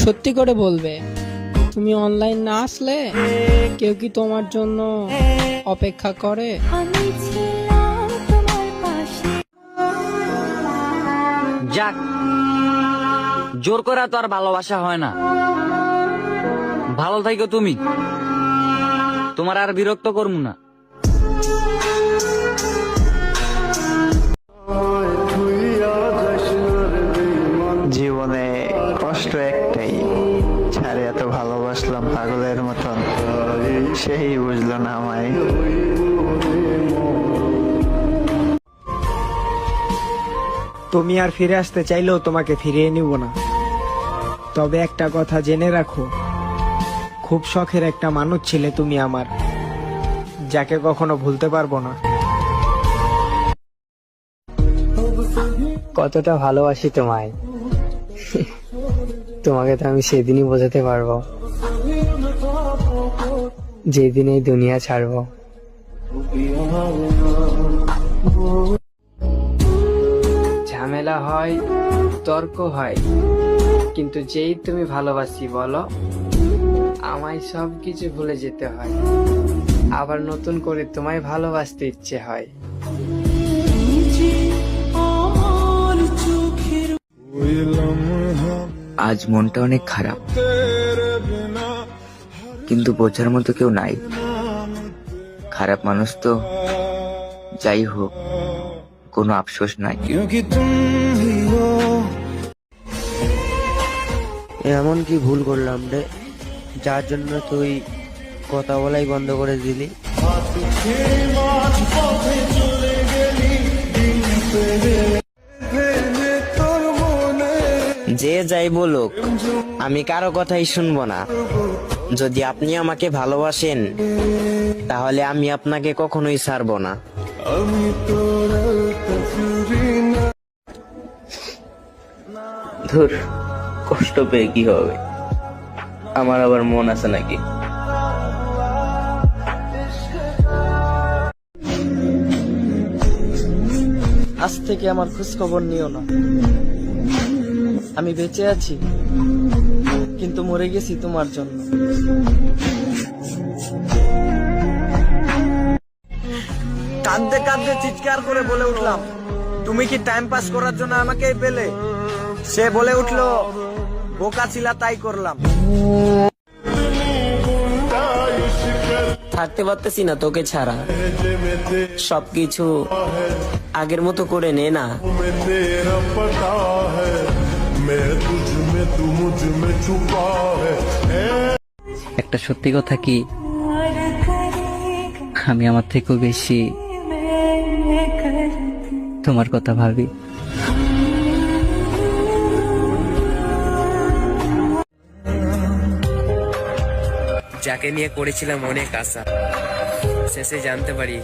সত্যি করে বলবে, তুমি অনলাইন না আসলে কেউ কি তোমার জন্য অপেক্ষা করে? যাক, জোর করা তো আর ভালোবাসা হয় না। ভালো থাকো তুমি, তোমার আর বিরক্ত করবো না। জীবনে কষ্ট একটাই, ছাড়ে এত ভালোবাসলাম পাগলের মতন, সেই বুঝলো না আমায়। তুমি আর ফিরে আসতে চাইলেও তোমাকে ফিরিয়ে নিব না। তবে একটা কথা জেনে রাখো, খুব শখের একটা মানুষ ছিলে তুমি আমার, যাকে কখনো ভুলতে পারবো না। কতটা ভালোবাসি তোমায়, তোমাকে তো আমি সেদিনই বোঝাতে পারবো যেদিন এই দুনিয়া ছাড়বো। ঝামেলা হয়, তর্ক হয়, কিন্তু যেই তুমি ভালোবাসি বলো, আমায় সবকিছু ভুলে যেতে হয়, আবার নতুন করে তোমায় ভালোবাসতে ইচ্ছে হয়। আজ মনটা অনেক খারাপ, কিন্তু বোঝার মতো কেউ নাই। খারাপ মানুষ তো, যাই হোক, কোনো আফসোস নাই। এমন কি ভুল করলাম রে, যার জন্য তুই কথা বলাই বন্ধ করে দিলি? যে যাই বলুক, আমি কারো কথাই শুনবো না। যদি আপনি আমাকে ভালোবাসেন, তাহলে আমি আপনাকে কখনোই ছাড়বো না। ধুর, কষ্ট পেয়ে কি হবে? আমার আবার মন আছে নাকি? আজ থেকে আমার খোঁজ খবর নিও না। আমি বেঁচে আছি, কিন্তু মরে গেছি তোমার জন্য। কাঁদতে কাঁদতে চিৎকার করে বলে উঠলাম, তুমি কি টাইম পাস করার জন্য আমাকে পেলে? সে বলে উঠলো, বোকা ছিলা তাই করলাম। থাকতে পারতেছি না তোকে ছাড়া, সবকিছু আগের মতো করে নে না। একটা সত্যি কথা কি, আমি আমার থেকেও বেশি তোমার কথা ভাবি। যাকে নিয়ে করেছিলাম অনেক আশা, শেষে জানতে পারি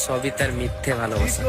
সবই তার মিথ্যে ভালোবাসা।